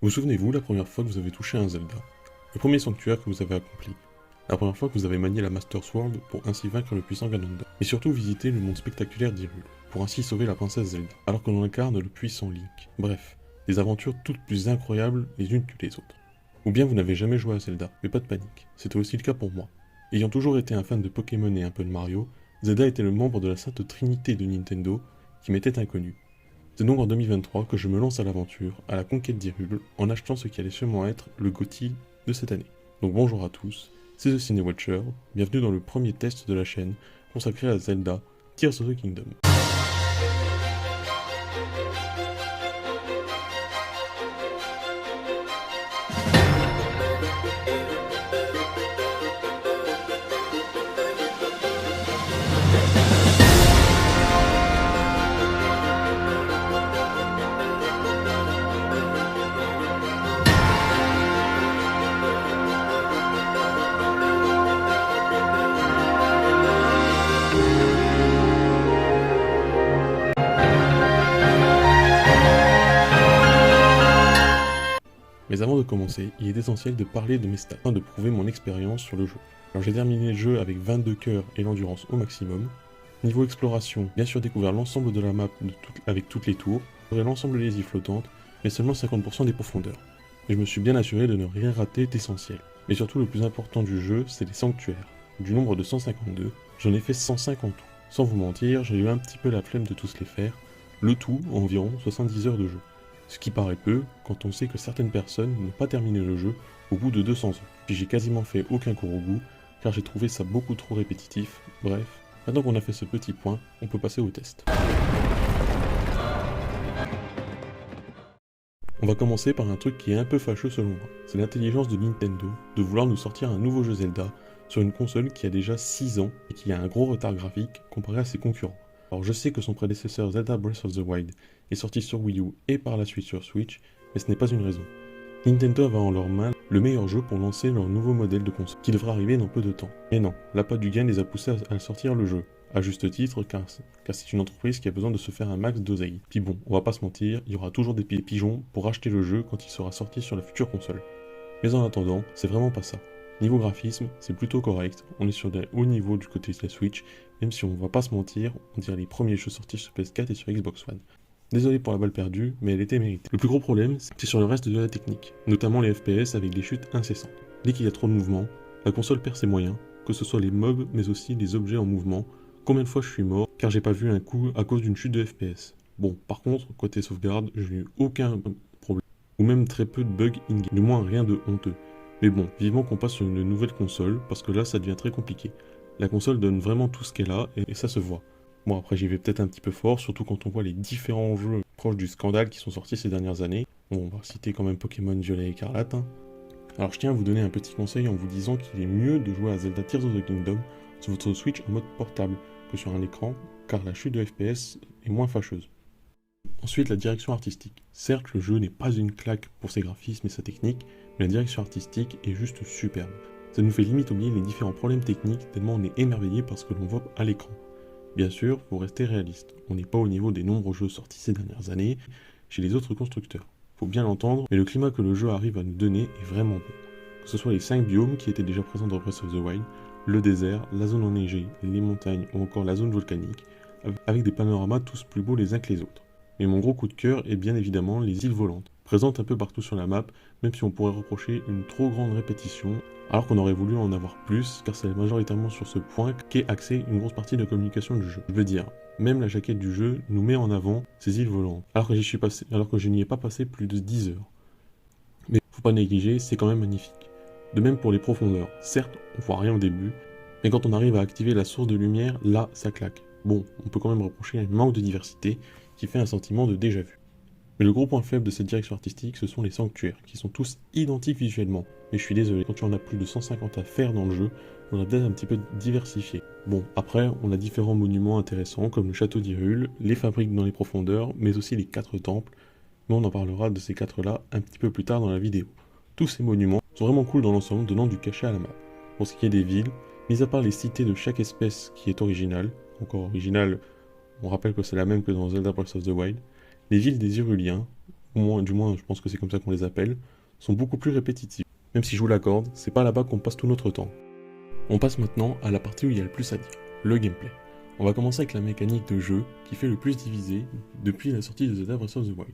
Vous souvenez-vous la première fois que vous avez touché un Zelda? Le premier sanctuaire que vous avez accompli? La première fois que vous avez manié la Master Sword pour ainsi vaincre le puissant Ganondorf? Et surtout visiter le monde spectaculaire d'Hyrule, pour ainsi sauver la princesse Zelda, alors que l'on incarne le puissant Link. Bref, des aventures toutes plus incroyables les unes que les autres. Ou bien vous n'avez jamais joué à Zelda, mais pas de panique, c'était aussi le cas pour moi. Ayant toujours été un fan de Pokémon et un peu de Mario, Zelda était le membre de la sainte trinité de Nintendo qui m'était inconnu. C'est donc en 2023 que je me lance à l'aventure, à la conquête d'Hyrule, en achetant ce qui allait sûrement être le GOTY de cette année. Donc bonjour à tous, c'est The Ciné Watcher, bienvenue dans le premier test de la chaîne consacré à Zelda Tears of the Kingdom. Mais avant de commencer, il est essentiel de parler de mes stats, afin de prouver mon expérience sur le jeu. Alors j'ai terminé le jeu avec 22 cœurs et l'endurance au maximum. Niveau exploration, bien sûr découvert l'ensemble de la map avec toutes les tours, l'ensemble des îles flottantes, mais seulement 50% des profondeurs. Et je me suis bien assuré de ne rien rater d'essentiel. Mais surtout le plus important du jeu, c'est les sanctuaires. Du nombre de 152, j'en ai fait 105 en tout. Sans vous mentir, j'ai eu un petit peu la flemme de tous les faire, le tout environ 70 heures de jeu. Ce qui paraît peu quand on sait que certaines personnes n'ont pas terminé le jeu au bout de 200 ans. Puis j'ai quasiment fait aucun Korogu car j'ai trouvé ça beaucoup trop répétitif. Bref, maintenant qu'on a fait ce petit point, on peut passer au test. On va commencer par un truc qui est un peu fâcheux selon moi. C'est l'intelligence de Nintendo de vouloir nous sortir un nouveau jeu Zelda sur une console qui a déjà 6 ans et qui a un gros retard graphique comparé à ses concurrents. Alors je sais que son prédécesseur Zelda Breath of the Wild est sorti sur Wii U et par la suite sur Switch, mais ce n'est pas une raison. Nintendo avait en leurs mains le meilleur jeu pour lancer leur nouveau modèle de console, qui devrait arriver dans peu de temps. Mais non, l'appât du gain les a poussés à sortir le jeu, à juste titre, car c'est une entreprise qui a besoin de se faire un max d'oseille. Puis bon, on va pas se mentir, il y aura toujours des pigeons pour acheter le jeu quand il sera sorti sur la future console. Mais en attendant, c'est vraiment pas ça. Niveau graphisme, c'est plutôt correct, on est sur des hauts niveaux du côté de la Switch, même si on va pas se mentir, on dirait les premiers jeux sortis sur PS4 et sur Xbox One. Désolé pour la balle perdue, mais elle était méritée. Le plus gros problème, c'est sur le reste de la technique, notamment les FPS avec des chutes incessantes. Dès qu'il y a trop de mouvements, la console perd ses moyens, que ce soit les mobs, mais aussi les objets en mouvement. Combien de fois je suis mort, car j'ai pas vu un coup à cause d'une chute de FPS. Bon, par contre, côté sauvegarde, je n'ai eu aucun problème, ou même très peu de bugs in-game, du moins rien de honteux. Mais bon, vivement qu'on passe sur une nouvelle console, parce que là ça devient très compliqué. La console donne vraiment tout ce qu'elle a, et ça se voit. Bon après j'y vais peut-être un petit peu fort, surtout quand on voit les différents jeux proches du scandale qui sont sortis ces dernières années. Bon, on va citer quand même Pokémon Violet et Écarlate. Alors je tiens à vous donner un petit conseil en vous disant qu'il est mieux de jouer à Zelda Tears of the Kingdom sur votre Switch en mode portable que sur un écran, car la chute de FPS est moins fâcheuse. Ensuite, la direction artistique. Certes, le jeu n'est pas une claque pour ses graphismes et sa technique, mais la direction artistique est juste superbe. Ça nous fait limite oublier les différents problèmes techniques tellement on est émerveillé par ce que l'on voit à l'écran. Bien sûr, faut rester réaliste, on n'est pas au niveau des nombreux jeux sortis ces dernières années chez les autres constructeurs. Faut bien l'entendre, mais le climat que le jeu arrive à nous donner est vraiment bon. Que ce soit les 5 biomes qui étaient déjà présents dans Breath of the Wild, le désert, la zone enneigée, les montagnes ou encore la zone volcanique, avec des panoramas tous plus beaux les uns que les autres. Mais mon gros coup de cœur est bien évidemment les îles volantes, présentes un peu partout sur la map, même si on pourrait reprocher une trop grande répétition, alors qu'on aurait voulu en avoir plus, car c'est majoritairement sur ce point qu'est axée une grosse partie de la communication du jeu. Je veux dire, même la jaquette du jeu nous met en avant ces îles volantes, alors que je n'y ai pas passé plus de 10 heures. Mais faut pas négliger, c'est quand même magnifique. De même pour les profondeurs, certes on voit rien au début, mais quand on arrive à activer la source de lumière, là ça claque. Bon, on peut quand même reprocher un manque de diversité, qui fait un sentiment de déjà-vu. Mais le gros point faible de cette direction artistique, ce sont les sanctuaires, qui sont tous identiques visuellement. Mais je suis désolé, quand tu en as plus de 150 à faire dans le jeu, on a peut-être un petit peu diversifié. Bon, après, on a différents monuments intéressants, comme le château d'Hyrule, les fabriques dans les profondeurs, mais aussi les 4 temples, mais on en parlera de ces 4-là un petit peu plus tard dans la vidéo. Tous ces monuments sont vraiment cool dans l'ensemble, donnant du cachet à la map. Pour ce qui est des villes, mis à part les cités de chaque espèce qui est originale, encore originale, on rappelle que c'est la même que dans Zelda Breath of the Wild, les villes des Hyruliens, du moins je pense que c'est comme ça qu'on les appelle, sont beaucoup plus répétitives. Même si je vous l'accorde, c'est pas là-bas qu'on passe tout notre temps. On passe maintenant à la partie où il y a le plus à dire, le gameplay. On va commencer avec la mécanique de jeu qui fait le plus diviser depuis la sortie de Zelda Breath of the Wild,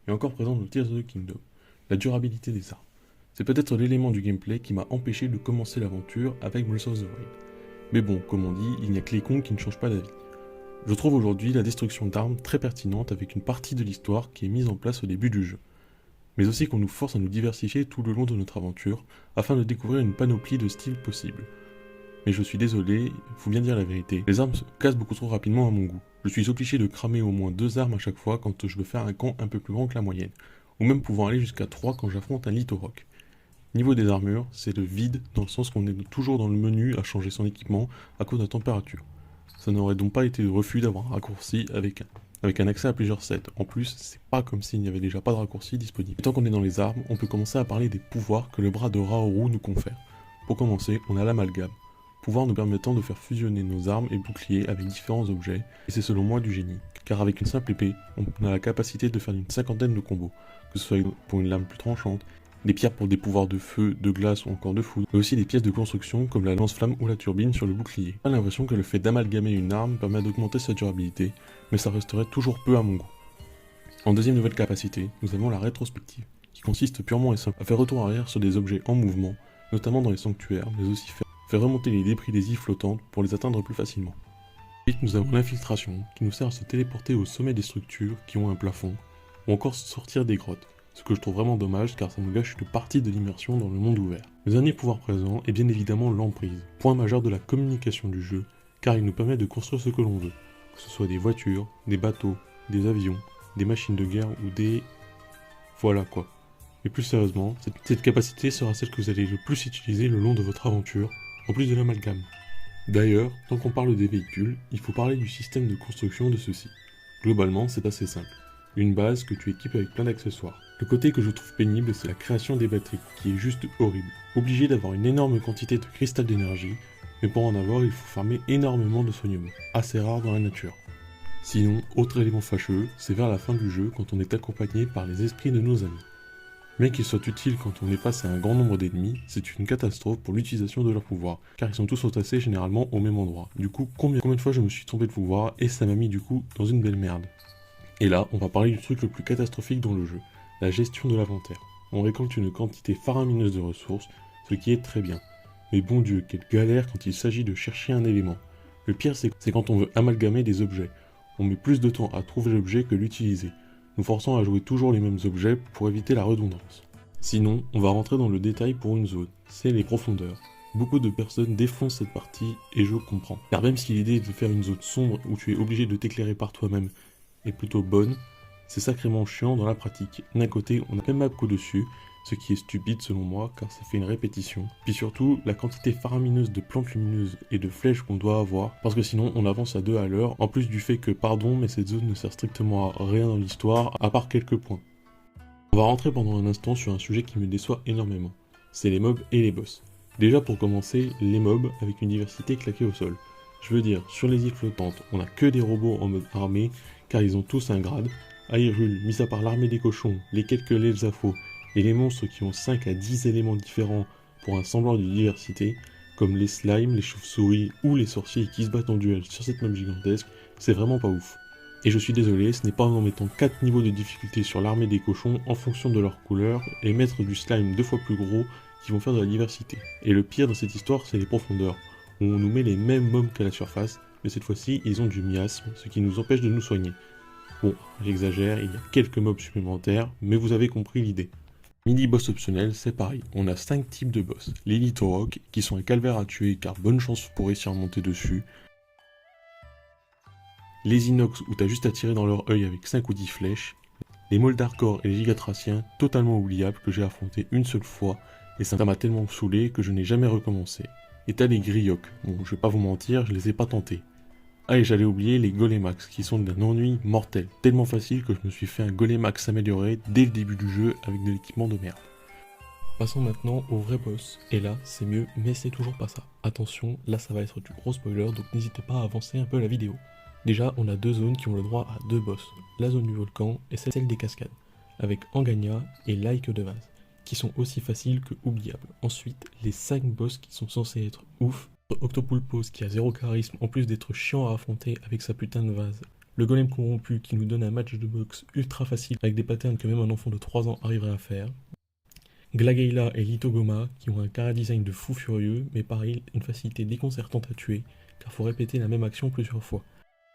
et encore présente dans Tears of the Kingdom, la durabilité des armes. C'est peut-être l'élément du gameplay qui m'a empêché de commencer l'aventure avec Breath of the Wild. Mais bon, comme on dit, il n'y a que les cons qui ne changent pas d'avis. Je trouve aujourd'hui la destruction d'armes très pertinente avec une partie de l'histoire qui est mise en place au début du jeu, mais aussi qu'on nous force à nous diversifier tout le long de notre aventure afin de découvrir une panoplie de styles possibles. Mais je suis désolé, faut bien dire la vérité, les armes se cassent beaucoup trop rapidement à mon goût. Je suis obligé de cramer au moins 2 armes à chaque fois quand je veux faire un camp un peu plus grand que la moyenne, ou même pouvant aller jusqu'à 3 quand j'affronte un Litorok. Niveau des armures, c'est le vide dans le sens qu'on est toujours dans le menu à changer son équipement à cause de la température. Ça n'aurait donc pas été de refus d'avoir un raccourci avec un accès à plusieurs sets. En plus, c'est pas comme s'il n'y avait déjà pas de raccourci disponible. Et tant qu'on est dans les armes, on peut commencer à parler des pouvoirs que le bras de Raoru nous confère. Pour commencer, on a l'amalgame, pouvoir nous permettant de faire fusionner nos armes et boucliers avec différents objets, et c'est selon moi du génie, car avec une simple épée, on a la capacité de faire une 50aine de combos, que ce soit pour une lame plus tranchante, des pierres pour des pouvoirs de feu, de glace ou encore de foudre, mais aussi des pièces de construction comme la lance-flamme ou la turbine sur le bouclier. J'ai l'impression que le fait d'amalgamer une arme permet d'augmenter sa durabilité, mais ça resterait toujours peu à mon goût. En deuxième nouvelle capacité, nous avons la rétrospective, qui consiste purement et simplement à faire retour arrière sur des objets en mouvement, notamment dans les sanctuaires, mais aussi faire remonter les débris des îles flottantes pour les atteindre plus facilement. Ensuite, nous avons l'infiltration, qui nous sert à se téléporter au sommet des structures qui ont un plafond, ou encore sortir des grottes. Ce que je trouve vraiment dommage car ça nous gâche une partie de l'immersion dans le monde ouvert. Le dernier pouvoir présent est bien évidemment l'emprise, point majeur de la communication du jeu, car il nous permet de construire ce que l'on veut, que ce soit des voitures, des bateaux, des avions, des machines de guerre ou des... Voilà quoi. Et plus sérieusement, cette capacité sera celle que vous allez le plus utiliser le long de votre aventure, en plus de l'amalgame. D'ailleurs, tant qu'on parle des véhicules, il faut parler du système de construction de ceux-ci. Globalement, c'est assez simple. Une base que tu équipes avec plein d'accessoires. Le côté que je trouve pénible, c'est la création des batteries, qui est juste horrible. Obligé d'avoir une énorme quantité de cristal d'énergie, mais pour en avoir, il faut farmer énormément de soignements, assez rare dans la nature. Sinon, autre élément fâcheux, c'est vers la fin du jeu quand on est accompagné par les esprits de nos amis. Bien qu'ils soient utiles quand on est face à un grand nombre d'ennemis, c'est une catastrophe pour l'utilisation de leurs pouvoirs, car ils sont tous entassés généralement au même endroit. Du coup, combien de fois je me suis tombé de pouvoir et ça m'a mis du coup dans une belle merde. Et là, on va parler du truc le plus catastrophique dans le jeu, la gestion de l'inventaire. On récolte une quantité faramineuse de ressources, ce qui est très bien. Mais bon Dieu, quelle galère quand il s'agit de chercher un élément. Le pire, c'est quand on veut amalgamer des objets. On met plus de temps à trouver l'objet que l'utiliser, nous forçant à jouer toujours les mêmes objets pour éviter la redondance. Sinon, on va rentrer dans le détail pour une zone, c'est les profondeurs. Beaucoup de personnes défoncent cette partie et je comprends. Car même si l'idée de faire une zone sombre où tu es obligé de t'éclairer par toi-même est plutôt bonne, c'est sacrément chiant dans la pratique. D'un côté, on a la même map qu'au-dessus, ce qui est stupide selon moi car ça fait une répétition. Puis surtout, la quantité faramineuse de plantes lumineuses et de flèches qu'on doit avoir, parce que sinon on avance à 2 à l'heure, en plus du fait que, pardon, mais cette zone ne sert strictement à rien dans l'histoire, à part quelques points. On va rentrer pendant un instant sur un sujet qui me déçoit énormément, c'est les mobs et les boss. Déjà pour commencer, les mobs avec une diversité claquée au sol. Je veux dire, sur les îles flottantes, on n'a que des robots en mode armée, car ils ont tous un grade. À Hyrule, mis à part l'armée des cochons, les quelques Lelzafos et les monstres qui ont 5 à 10 éléments différents pour un semblant de diversité, comme les slimes, les chauves-souris ou les sorciers qui se battent en duel sur cette map gigantesque, c'est vraiment pas ouf. Et je suis désolé, ce n'est pas en mettant 4 niveaux de difficulté sur l'armée des cochons en fonction de leur couleur et mettre du slime 2 fois plus gros qui vont faire de la diversité. Et le pire dans cette histoire, c'est les profondeurs, où on nous met les mêmes mobs qu'à la surface, mais cette fois-ci, ils ont du miasme, ce qui nous empêche de nous soigner. Bon, j'exagère, il y a quelques mobs supplémentaires, mais vous avez compris l'idée. Mini-boss optionnel, c'est pareil, on a 5 types de boss. Les Litorok, qui sont un calvaire à tuer car bonne chance pour réussir à monter dessus. Les Inox, où t'as juste à tirer dans leur œil avec 5 ou 10 flèches. Les Moldarkor et les Gigatraciens, totalement oubliables, que j'ai affronté une seule fois, et ça m'a tellement saoulé que je n'ai jamais recommencé. Et t'as les Grioc, bon je vais pas vous mentir, je les ai pas tentés. Ah et j'allais oublier les Golemax, qui sont d'un ennui mortel, tellement facile que je me suis fait un Golemax amélioré dès le début du jeu avec de l'équipement de merde. Passons maintenant au vrai boss, et là c'est mieux, mais c'est toujours pas ça. Attention, là ça va être du gros spoiler, donc n'hésitez pas à avancer un peu la vidéo. Déjà, on a 2 zones qui ont le droit à 2 boss, la zone du volcan et celle des cascades. avec Angania et Like de base, qui sont aussi faciles que oubliables. Ensuite, les 5 boss qui sont censés être ouf. Octopulpos qui a 0 charisme en plus d'être chiant à affronter avec sa putain de vase. Le golem corrompu qui nous donne un match de boxe ultra facile avec des patterns que même un enfant de 3 ans arriverait à faire. Glagheila et Litogoma qui ont un chara-design de fou furieux, mais pareil, une facilité déconcertante à tuer, car faut répéter la même action plusieurs fois.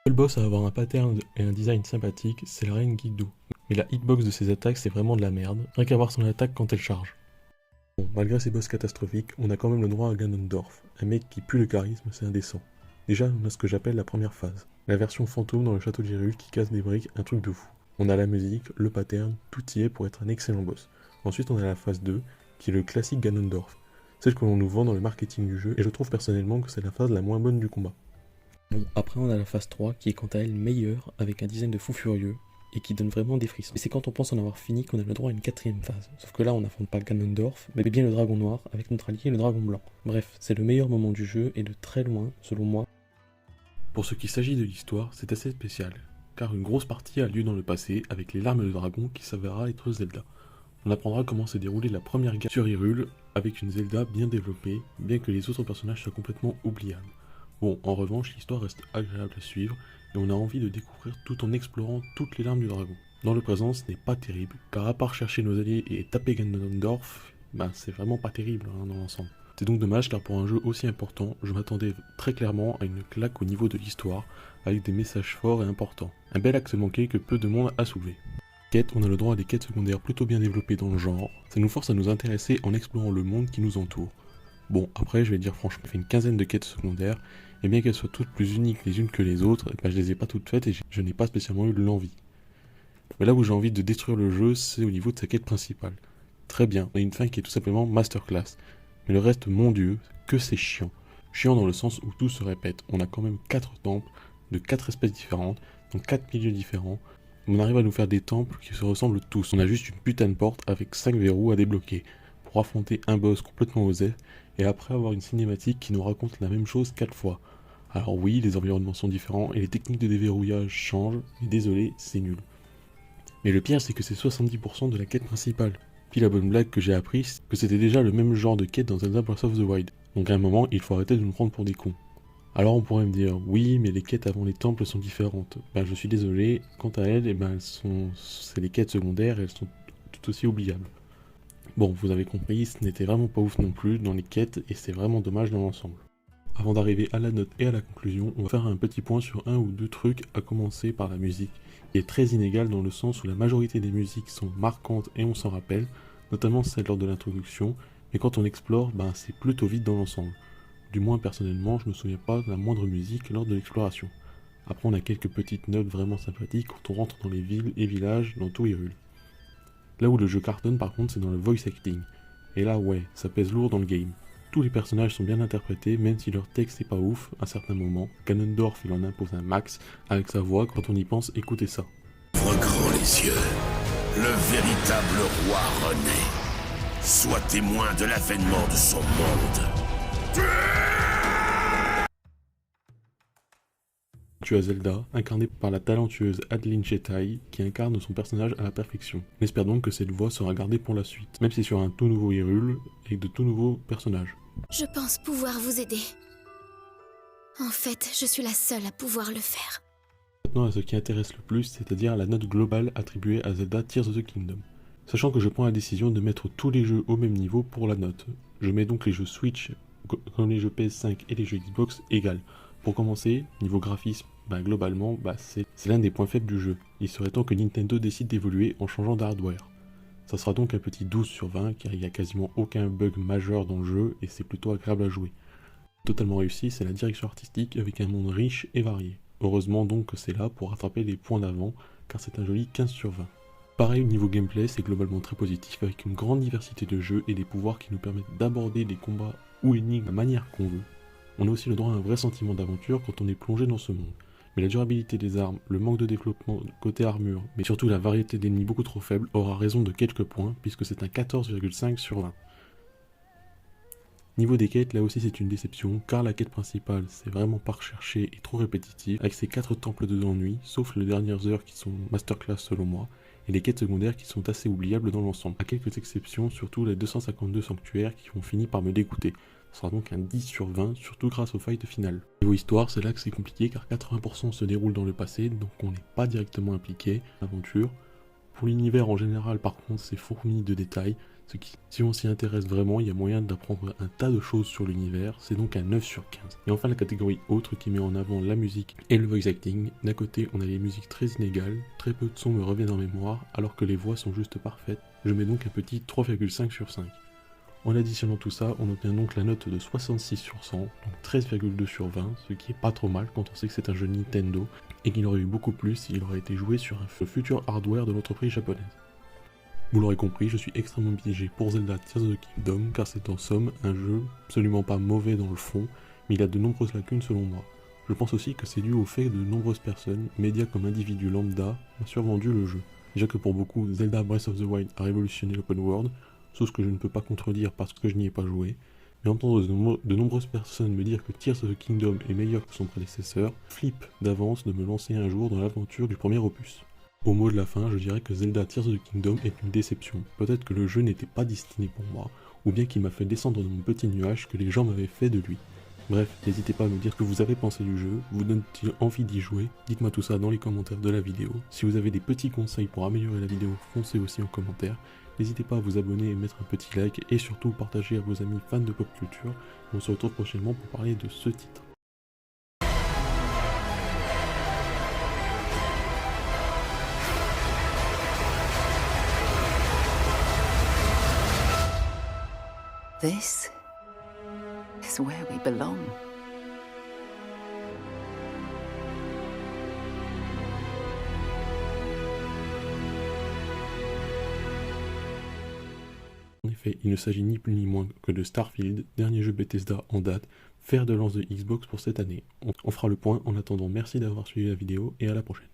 Le seul boss à avoir un pattern et un design sympathique, c'est la reine Guido. Mais la hitbox de ses attaques, c'est vraiment de la merde, rien qu'à voir son attaque quand elle charge. Bon, malgré ces boss catastrophiques, on a quand même le droit à Ganondorf, un mec qui pue le charisme, c'est indécent. Déjà, on a ce que j'appelle la première phase, la version fantôme dans le château d'Hyrule qui casse des briques, un truc de fou. On a la musique, le pattern, tout y est pour être un excellent boss. Ensuite, on a la phase 2, qui est le classique Ganondorf, celle que l'on nous vend dans le marketing du jeu, et je trouve personnellement que c'est la phase la moins bonne du combat. Bon, après on a la phase 3 qui est quant à elle meilleure, avec un design de fou furieux, et qui donne vraiment des frissons. Et c'est quand on pense en avoir fini qu'on a le droit à une 4ème phase. Sauf que là on n'affronte pas Ganondorf, mais bien le dragon noir, avec notre allié le dragon blanc. Bref, c'est le meilleur moment du jeu, et de très loin, selon moi. Pour ce qui s'agit de l'histoire, c'est assez spécial, car une grosse partie a lieu dans le passé, avec les larmes de dragon qui s'avérera être Zelda. On apprendra comment s'est déroulée la première guerre sur Hyrule, avec une Zelda bien développée, bien que les autres personnages soient complètement oubliables. Bon, en revanche, l'histoire reste agréable à suivre, et on a envie de découvrir tout en explorant toutes les larmes du dragon. Dans le présent, ce n'est pas terrible, car à part chercher nos alliés et taper Ganondorf, c'est vraiment pas terrible dans l'ensemble. C'est donc dommage, car pour un jeu aussi important, je m'attendais très clairement à une claque au niveau de l'histoire, avec des messages forts et importants. Un bel axe manqué que peu de monde a soulevé. Quêtes, on a le droit à des quêtes secondaires plutôt bien développées dans le genre, ça nous force à nous intéresser en explorant le monde qui nous entoure. Bon, après, je vais dire franchement, j'ai fait une quinzaine de quêtes secondaires, et bien qu'elles soient toutes plus uniques les unes que les autres, je les ai pas toutes faites et je n'ai pas spécialement eu l'envie. Mais là où j'ai envie de détruire le jeu, c'est au niveau de sa quête principale. Très bien, on a une fin qui est tout simplement masterclass, mais le reste, mon dieu, que c'est chiant. Chiant dans le sens où tout se répète, on a quand même 4 temples, de 4 espèces différentes, dans 4 milieux différents. On arrive à nous faire des temples qui se ressemblent tous, on a juste une putain de porte avec 5 verrous à débloquer, pour affronter un boss complètement osé, et après avoir une cinématique qui nous raconte la même chose 4 fois. Alors oui, les environnements sont différents et les techniques de déverrouillage changent, mais désolé, c'est nul. Mais le pire, c'est que c'est 70% de la quête principale. Puis la bonne blague que j'ai appris, c'est que c'était déjà le même genre de quête dans Zelda Breath of the Wild. Donc à un moment, il faut arrêter de nous prendre pour des cons. Alors on pourrait me dire, oui, mais les quêtes avant les temples sont différentes. Je suis désolé, quant à elles, c'est les quêtes secondaires et elles sont tout aussi oubliables. Bon, vous avez compris, ce n'était vraiment pas ouf non plus dans les quêtes et c'est vraiment dommage dans l'ensemble. Avant d'arriver à la note et à la conclusion, on va faire un petit point sur un ou deux trucs, à commencer par la musique, qui est très inégale dans le sens où la majorité des musiques sont marquantes et on s'en rappelle, notamment celle lors de l'introduction, mais quand on explore, c'est plutôt vite dans l'ensemble. Du moins personnellement, je ne me souviens pas de la moindre musique lors de l'exploration. Après on a quelques petites notes vraiment sympathiques quand on rentre dans les villes et villages dans tout Hyrule. Là où le jeu cartonne par contre, c'est dans le voice acting. Et là ouais, ça pèse lourd dans le game. Tous les personnages sont bien interprétés, même si leur texte est pas ouf à certains moments. Ganondorf il en impose un max avec sa voix, quand on y pense, écoutez ça. Ouvre grand les yeux, le véritable roi renaît. Sois témoin de l'avènement de son monde. Tu as Zelda, incarnée par la talentueuse Adeline Chetaille, qui incarne son personnage à la perfection. On espère donc que cette voix sera gardée pour la suite, même si sur un tout nouveau Hyrule, et de tout nouveaux personnages. Je pense pouvoir vous aider. En fait, je suis la seule à pouvoir le faire. Maintenant à ce qui intéresse le plus, c'est-à-dire la note globale attribuée à Zelda Tears of the Kingdom. Sachant que je prends la décision de mettre tous les jeux au même niveau pour la note. Je mets donc les jeux Switch, comme les jeux PS5 et les jeux Xbox égales. Pour commencer, niveau graphisme, globalement, c'est l'un des points faibles du jeu. Il serait temps que Nintendo décide d'évoluer en changeant d'hardware. Ça sera donc un petit 12 sur 20, car il n'y a quasiment aucun bug majeur dans le jeu et c'est plutôt agréable à jouer. Totalement réussi, c'est la direction artistique avec un monde riche et varié. Heureusement donc que c'est là pour rattraper les points d'avant, car c'est un joli 15 sur 20. Pareil au niveau gameplay, c'est globalement très positif avec une grande diversité de jeux et des pouvoirs qui nous permettent d'aborder des combats ou énigmes de la manière qu'on veut. On a aussi le droit à un vrai sentiment d'aventure quand on est plongé dans ce monde. Mais la durabilité des armes, le manque de développement côté armure, mais surtout la variété d'ennemis beaucoup trop faible aura raison de quelques points puisque c'est un 14,5 sur 20. Niveau des quêtes, là aussi c'est une déception car la quête principale c'est vraiment pas recherché et trop répétitif avec ses 4 temples de l'ennui, sauf les dernières heures qui sont masterclass selon moi, et les quêtes secondaires qui sont assez oubliables dans l'ensemble, à quelques exceptions, surtout les 252 sanctuaires qui ont fini par me dégoûter. Ce sera donc un 10 sur 20, surtout grâce au fight final. Niveau histoire, c'est là que c'est compliqué car 80% se déroule dans le passé, donc on n'est pas directement impliqué dans l'aventure. Pour l'univers en général, par contre, c'est fourni de détails, ce qui, si on s'y intéresse vraiment, il y a moyen d'apprendre un tas de choses sur l'univers, c'est donc un 9 sur 15. Et enfin la catégorie autre qui met en avant la musique et le voice acting. D'un côté, on a les musiques très inégales, très peu de sons me reviennent en mémoire, alors que les voix sont juste parfaites. Je mets donc un petit 3,5 sur 5. En additionnant tout ça, on obtient donc la note de 66 sur 100, donc 13,2 sur 20, ce qui est pas trop mal quand on sait que c'est un jeu Nintendo, et qu'il aurait eu beaucoup plus s'il aurait été joué sur un futur hardware de l'entreprise japonaise. Vous l'aurez compris, je suis extrêmement piégé pour Zelda Tears of the Kingdom, car c'est en somme un jeu absolument pas mauvais dans le fond, mais il a de nombreuses lacunes selon moi. Je pense aussi que c'est dû au fait que de nombreuses personnes, médias comme individus lambda, ont survendu le jeu. Déjà que pour beaucoup, Zelda Breath of the Wild a révolutionné l'open world, chose que je ne peux pas contredire parce que je n'y ai pas joué, mais entendre de nombreuses personnes me dire que Tears of the Kingdom est meilleur que son prédécesseur, flippe d'avance de me lancer un jour dans l'aventure du premier opus. Au mot de la fin, je dirais que Zelda Tears of the Kingdom est une déception. Peut-être que le jeu n'était pas destiné pour moi, ou bien qu'il m'a fait descendre de mon petit nuage que les gens m'avaient fait de lui. Bref, n'hésitez pas à me dire ce que vous avez pensé du jeu, vous donne-t-il envie d'y jouer? Dites-moi tout ça dans les commentaires de la vidéo. Si vous avez des petits conseils pour améliorer la vidéo, foncez aussi en commentaire. N'hésitez pas à vous abonner et mettre un petit like, et surtout partager à vos amis fans de pop culture. On se retrouve prochainement pour parler de ce titre. This is where we belong. En effet, il ne s'agit ni plus ni moins que de Starfield, dernier jeu Bethesda en date, fer de lance de Xbox pour cette année. On fera le point. En attendant, merci d'avoir suivi la vidéo et à la prochaine.